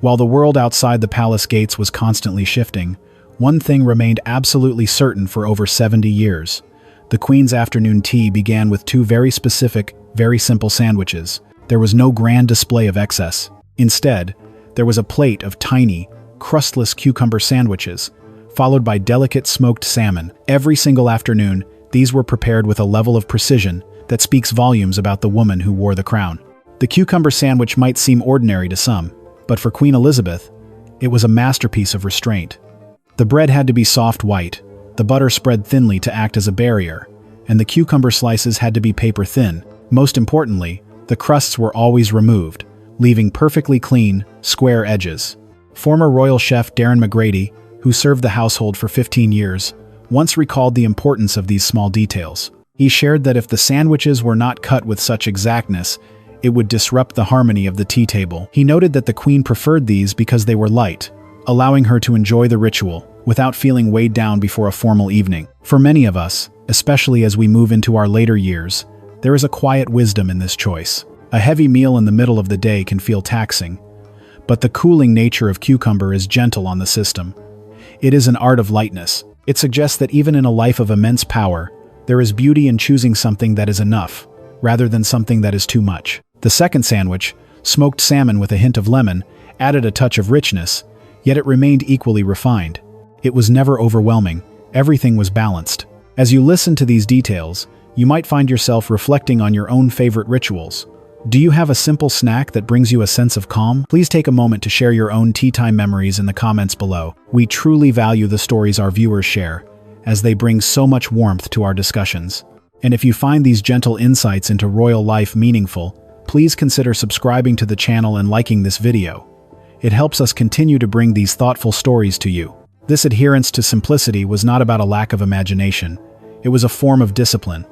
While the world outside the palace gates was constantly shifting, one thing remained absolutely certain for over 70 years. The Queen's afternoon tea began with two very specific, very simple sandwiches. There was no grand display of excess. Instead, there was a plate of tiny, crustless cucumber sandwiches, followed by delicate smoked salmon. Every single afternoon, these were prepared with a level of precision that speaks volumes about the woman who wore the crown. The cucumber sandwich might seem ordinary to some, but for Queen Elizabeth, it was a masterpiece of restraint. The bread had to be soft white, the butter spread thinly to act as a barrier, and the cucumber slices had to be paper thin. Most importantly, the crusts were always removed, leaving perfectly clean, square edges. Former royal chef Darren McGrady, who served the household for 15 years, once recalled the importance of these small details. He shared that if the sandwiches were not cut with such exactness, it would disrupt the harmony of the tea table. He noted that the Queen preferred these because they were light, allowing her to enjoy the ritual without feeling weighed down before a formal evening. For many of us, especially as we move into our later years, there is a quiet wisdom in this choice. A heavy meal in the middle of the day can feel taxing, but the cooling nature of cucumber is gentle on the system. It is an art of lightness. It suggests that even in a life of immense power, there is beauty in choosing something that is enough, rather than something that is too much. The second sandwich, smoked salmon with a hint of lemon, added a touch of richness, yet it remained equally refined. It was never overwhelming. Everything was balanced. As you listen to these details, you might find yourself reflecting on your own favorite rituals. Do you have a simple snack that brings you a sense of calm? Please take a moment to share your own tea time memories in the comments below. We truly value the stories our viewers share, as they bring so much warmth to our discussions. And if you find these gentle insights into royal life meaningful, please consider subscribing to the channel and liking this video. It helps us continue to bring these thoughtful stories to you. This adherence to simplicity was not about a lack of imagination. It was a form of discipline.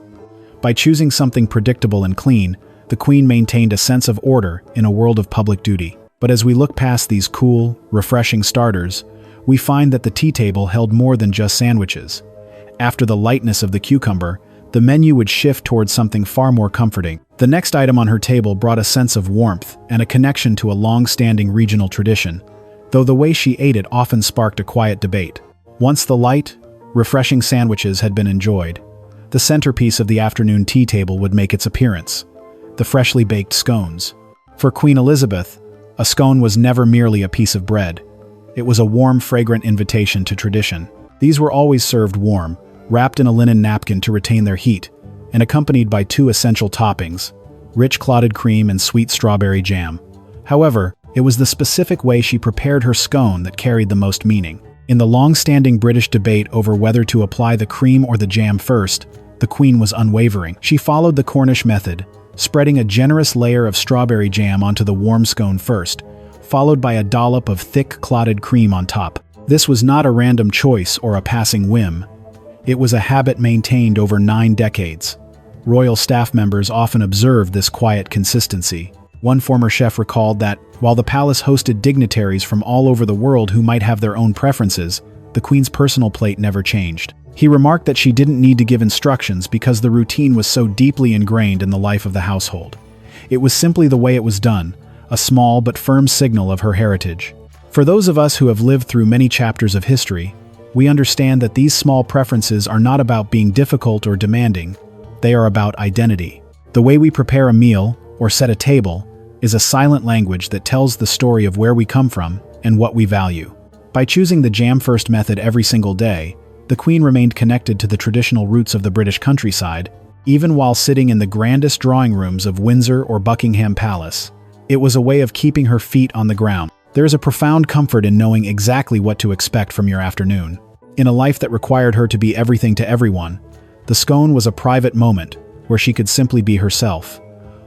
By choosing something predictable and clean, the Queen maintained a sense of order in a world of public duty. But as we look past these cool, refreshing starters, we find that the tea table held more than just sandwiches. After the lightness of the cucumber, the menu would shift towards something far more comforting. The next item on her table brought a sense of warmth and a connection to a long-standing regional tradition, though the way she ate it often sparked a quiet debate. Once the light, refreshing sandwiches had been enjoyed, the centerpiece of the afternoon tea table would make its appearance: the freshly baked scones. For Queen Elizabeth, a scone was never merely a piece of bread. It was a warm, fragrant invitation to tradition. These were always served warm, wrapped in a linen napkin to retain their heat, and accompanied by two essential toppings: rich clotted cream and sweet strawberry jam. However, it was the specific way she prepared her scone that carried the most meaning. In the long-standing British debate over whether to apply the cream or the jam first, the Queen was unwavering. She followed the Cornish method, spreading a generous layer of strawberry jam onto the warm scone first, followed by a dollop of thick clotted cream on top. This was not a random choice or a passing whim. It was a habit maintained over 9 decades. Royal staff members often observed this quiet consistency. One former chef recalled that, while the palace hosted dignitaries from all over the world who might have their own preferences, the Queen's personal plate never changed. He remarked that she didn't need to give instructions because the routine was so deeply ingrained in the life of the household. It was simply the way it was done, a small but firm signal of her heritage. For those of us who have lived through many chapters of history, we understand that these small preferences are not about being difficult or demanding. They are about identity. The way we prepare a meal or set a table is a silent language that tells the story of where we come from and what we value. By choosing the jam-first method every single day, the Queen remained connected to the traditional roots of the British countryside, even while sitting in the grandest drawing rooms of Windsor or Buckingham Palace. It was a way of keeping her feet on the ground. There is a profound comfort in knowing exactly what to expect from your afternoon. In a life that required her to be everything to everyone, the scone was a private moment where she could simply be herself,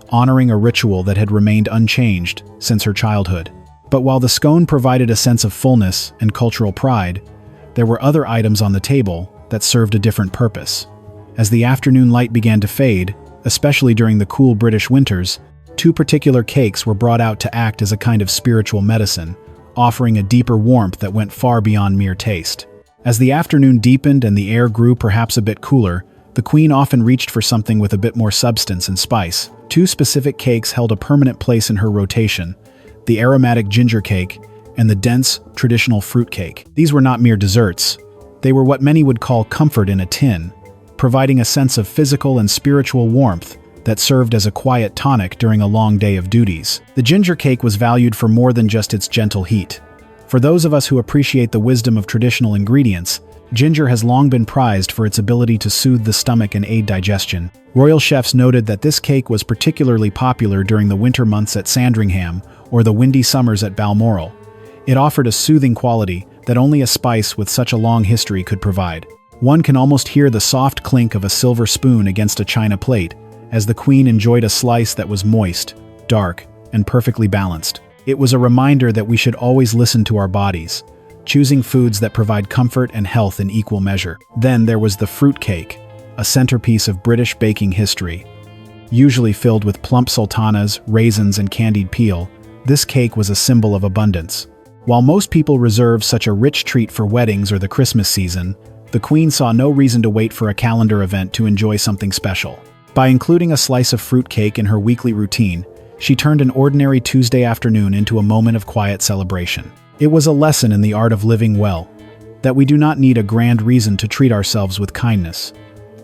honoring a ritual that had remained unchanged since her childhood. But while the scone provided a sense of fullness and cultural pride, there were other items on the table that served a different purpose. As the afternoon light began to fade, especially during the cool British winters, 2 particular cakes were brought out to act as a kind of spiritual medicine, offering a deeper warmth that went far beyond mere taste. As the afternoon deepened and the air grew perhaps a bit cooler, the Queen often reached for something with a bit more substance and spice. 2 specific cakes held a permanent place in her rotation: the aromatic ginger cake and the dense, traditional fruitcake. These were not mere desserts. They were what many would call comfort in a tin, providing a sense of physical and spiritual warmth that served as a quiet tonic during a long day of duties. The ginger cake was valued for more than just its gentle heat. For those of us who appreciate the wisdom of traditional ingredients, ginger has long been prized for its ability to soothe the stomach and aid digestion. Royal chefs noted that this cake was particularly popular during the winter months at Sandringham or the windy summers at Balmoral. It offered a soothing quality that only a spice with such a long history could provide. One can almost hear the soft clink of a silver spoon against a china plate, as the Queen enjoyed a slice that was moist, dark, and perfectly balanced. It was a reminder that we should always listen to our bodies, choosing foods that provide comfort and health in equal measure. Then there was the fruit cake, a centerpiece of British baking history. Usually filled with plump sultanas, raisins, and candied peel, this cake was a symbol of abundance. While most people reserve such a rich treat for weddings or the Christmas season, the Queen saw no reason to wait for a calendar event to enjoy something special. By including a slice of fruit cake in her weekly routine, she turned an ordinary Tuesday afternoon into a moment of quiet celebration. It was a lesson in the art of living well, that we do not need a grand reason to treat ourselves with kindness.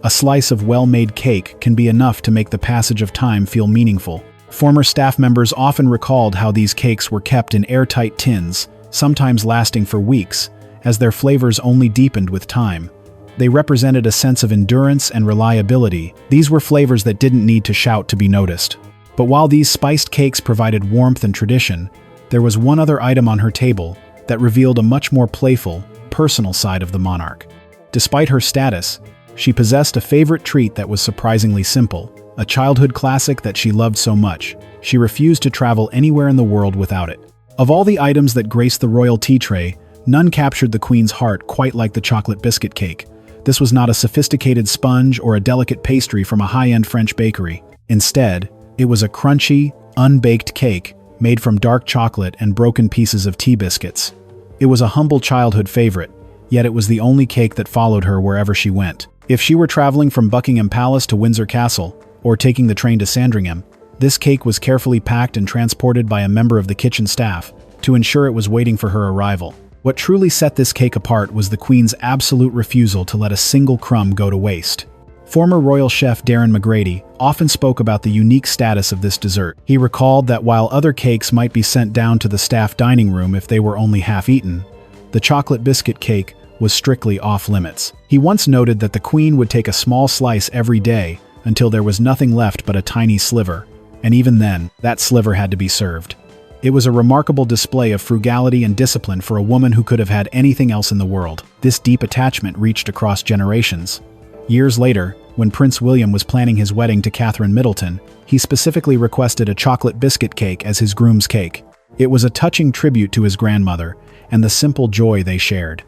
A slice of well-made cake can be enough to make the passage of time feel meaningful. Former staff members often recalled how these cakes were kept in airtight tins, sometimes lasting for weeks, as their flavors only deepened with time. They represented a sense of endurance and reliability. These were flavors that didn't need to shout to be noticed. But while these spiced cakes provided warmth and tradition, there was one other item on her table that revealed a much more playful, personal side of the monarch. Despite her status, she possessed a favorite treat that was surprisingly simple, a childhood classic that she loved so much, she refused to travel anywhere in the world without it. Of all the items that graced the royal tea tray, none captured the Queen's heart quite like the chocolate biscuit cake. This was not a sophisticated sponge or a delicate pastry from a high-end French bakery. Instead, it was a crunchy, unbaked cake made from dark chocolate and broken pieces of tea biscuits. It was a humble childhood favorite, yet it was the only cake that followed her wherever she went. If she were traveling from Buckingham Palace to Windsor Castle, or taking the train to Sandringham, this cake was carefully packed and transported by a member of the kitchen staff to ensure it was waiting for her arrival. What truly set this cake apart was the Queen's absolute refusal to let a single crumb go to waste. Former royal chef Darren McGrady often spoke about the unique status of this dessert. He recalled that while other cakes might be sent down to the staff dining room if they were only half-eaten, the chocolate biscuit cake was strictly off-limits. He once noted that the Queen would take a small slice every day until there was nothing left but a tiny sliver, and even then, that sliver had to be served. It was a remarkable display of frugality and discipline for a woman who could have had anything else in the world. This deep attachment reached across generations. Years later, when Prince William was planning his wedding to Catherine Middleton, he specifically requested a chocolate biscuit cake as his groom's cake. It was a touching tribute to his grandmother and the simple joy they shared.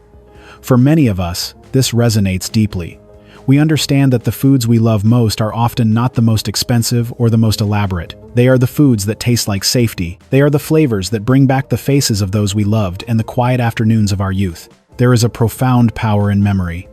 For many of us, this resonates deeply. We understand that the foods we love most are often not the most expensive or the most elaborate. They are the foods that taste like safety. They are the flavors that bring back the faces of those we loved and the quiet afternoons of our youth. There is a profound power in memory.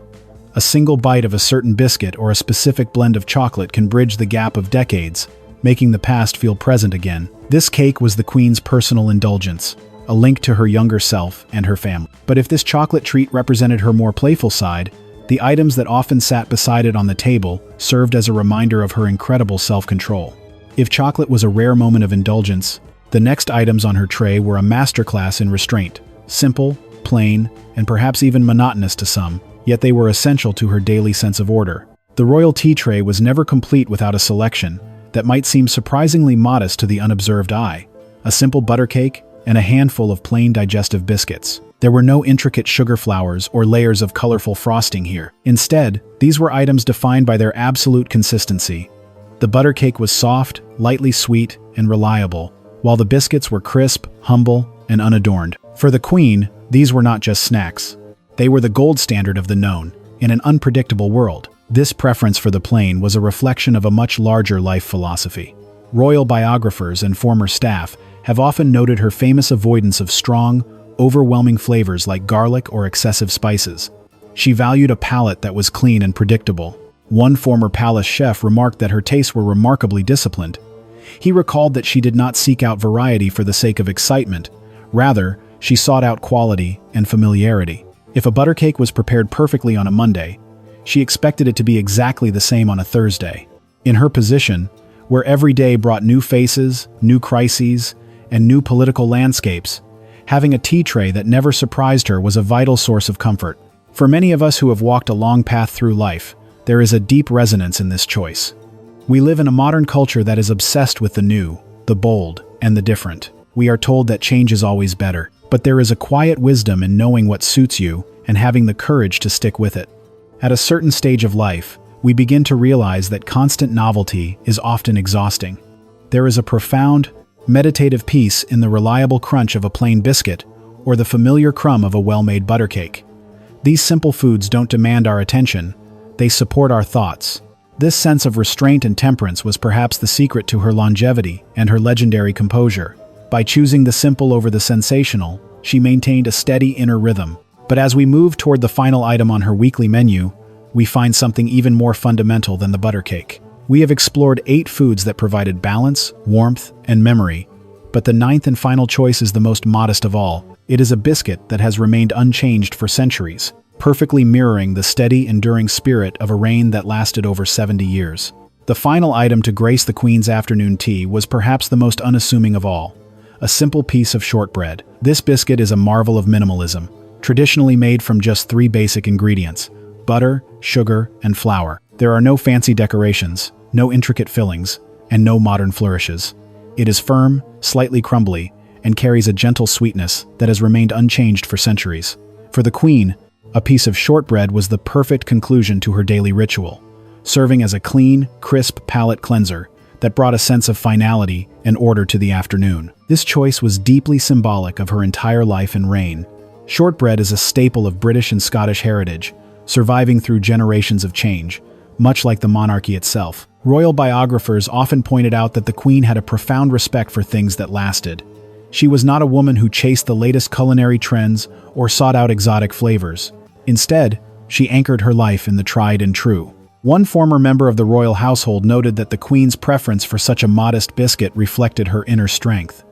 A single bite of a certain biscuit or a specific blend of chocolate can bridge the gap of decades, making the past feel present again. This cake was the Queen's personal indulgence, a link to her younger self and her family. But if this chocolate treat represented her more playful side, the items that often sat beside it on the table served as a reminder of her incredible self-control. If chocolate was a rare moment of indulgence, the next items on her tray were a masterclass in restraint. Simple, plain, and perhaps even monotonous to some, yet they were essential to her daily sense of order. The royal tea tray was never complete without a selection that might seem surprisingly modest to the unobserved eye. A simple butter cake and a handful of plain digestive biscuits. There were no intricate sugar flowers or layers of colorful frosting here. Instead, these were items defined by their absolute consistency. The butter cake was soft, lightly sweet, and reliable, while the biscuits were crisp, humble, and unadorned. For the Queen, these were not just snacks. They were the gold standard of the known, in an unpredictable world. This preference for the plain was a reflection of a much larger life philosophy. Royal biographers and former staff have often noted her famous avoidance of strong, overwhelming flavors like garlic or excessive spices. She valued a palate that was clean and predictable. One former palace chef remarked that her tastes were remarkably disciplined. He recalled that she did not seek out variety for the sake of excitement. Rather, She sought out quality and familiarity. If a butter cake was prepared perfectly on a Monday, she expected it to be exactly the same on a Thursday. In her position, where every day brought new faces, new crises, and new political landscapes, having a tea tray that never surprised her was a vital source of comfort. For many of us who have walked a long path through life, there is a deep resonance in this choice. We live in a modern culture that is obsessed with the new, the bold, and the different. We are told that change is always better, but there is a quiet wisdom in knowing what suits you and having the courage to stick with it. At a certain stage of life, we begin to realize that constant novelty is often exhausting. There is a profound, meditative peace in the reliable crunch of a plain biscuit or the familiar crumb of a well-made butter cake. These simple foods don't demand our attention, they support our thoughts. This sense of restraint and temperance was perhaps the secret to her longevity and her legendary composure. By choosing the simple over the sensational, she maintained a steady inner rhythm. But as we move toward the final item on her weekly menu, we find something even more fundamental than the butter cake. We have explored 8 foods that provided balance, warmth, and memory, but the 9th and final choice is the most modest of all. It is a biscuit that has remained unchanged for centuries, perfectly mirroring the steady, enduring spirit of a reign that lasted over 70 years. The final item to grace the Queen's afternoon tea was perhaps the most unassuming of all, a simple piece of shortbread. This biscuit is a marvel of minimalism, traditionally made from just 3 basic ingredients: butter, sugar, and flour. There are no fancy decorations, no intricate fillings, and no modern flourishes. It is firm, slightly crumbly, and carries a gentle sweetness that has remained unchanged for centuries. For the Queen, a piece of shortbread was the perfect conclusion to her daily ritual, serving as a clean, crisp palate cleanser that brought a sense of finality and order to the afternoon. This choice was deeply symbolic of her entire life and reign. Shortbread is a staple of British and Scottish heritage, surviving through generations of change, much like the monarchy itself. Royal biographers often pointed out that the Queen had a profound respect for things that lasted. She was not a woman who chased the latest culinary trends or sought out exotic flavors. Instead, she anchored her life in the tried and true. One former member of the royal household noted that the Queen's preference for such a modest biscuit reflected her inner strength.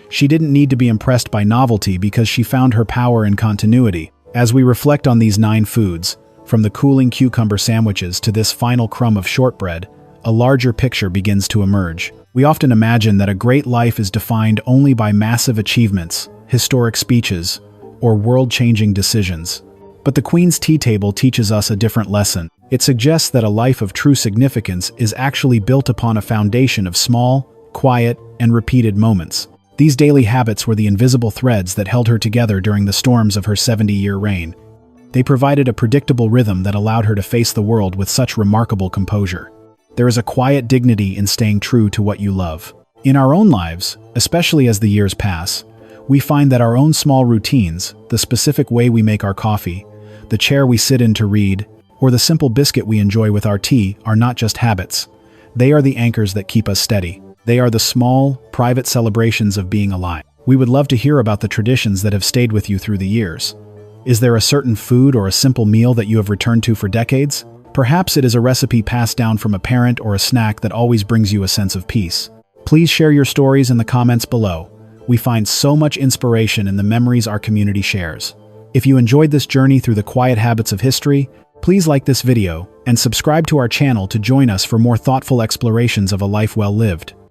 She didn't need to be impressed by novelty because she found her power in continuity. As we reflect on these 9 foods, from the cooling cucumber sandwiches to this final crumb of shortbread, a larger picture begins to emerge. We often imagine that a great life is defined only by massive achievements, historic speeches, or world-changing decisions. But the Queen's tea table teaches us a different lesson. It suggests that a life of true significance is actually built upon a foundation of small, quiet, and repeated moments. These daily habits were the invisible threads that held her together during the storms of her 70-year reign. They provided a predictable rhythm that allowed her to face the world with such remarkable composure. There is a quiet dignity in staying true to what you love. In our own lives, especially as the years pass, we find that our own small routines, the specific way we make our coffee, the chair we sit in to read, or the simple biscuit we enjoy with our tea are not just habits. They are the anchors that keep us steady. They are the small, private celebrations of being alive. We would love to hear about the traditions that have stayed with you through the years. Is there a certain food or a simple meal that you have returned to for decades? Perhaps it is a recipe passed down from a parent or a snack that always brings you a sense of peace. Please share your stories in the comments below. We find so much inspiration in the memories our community shares. If you enjoyed this journey through the quiet habits of history, please like this video and subscribe to our channel to join us for more thoughtful explorations of a life well lived.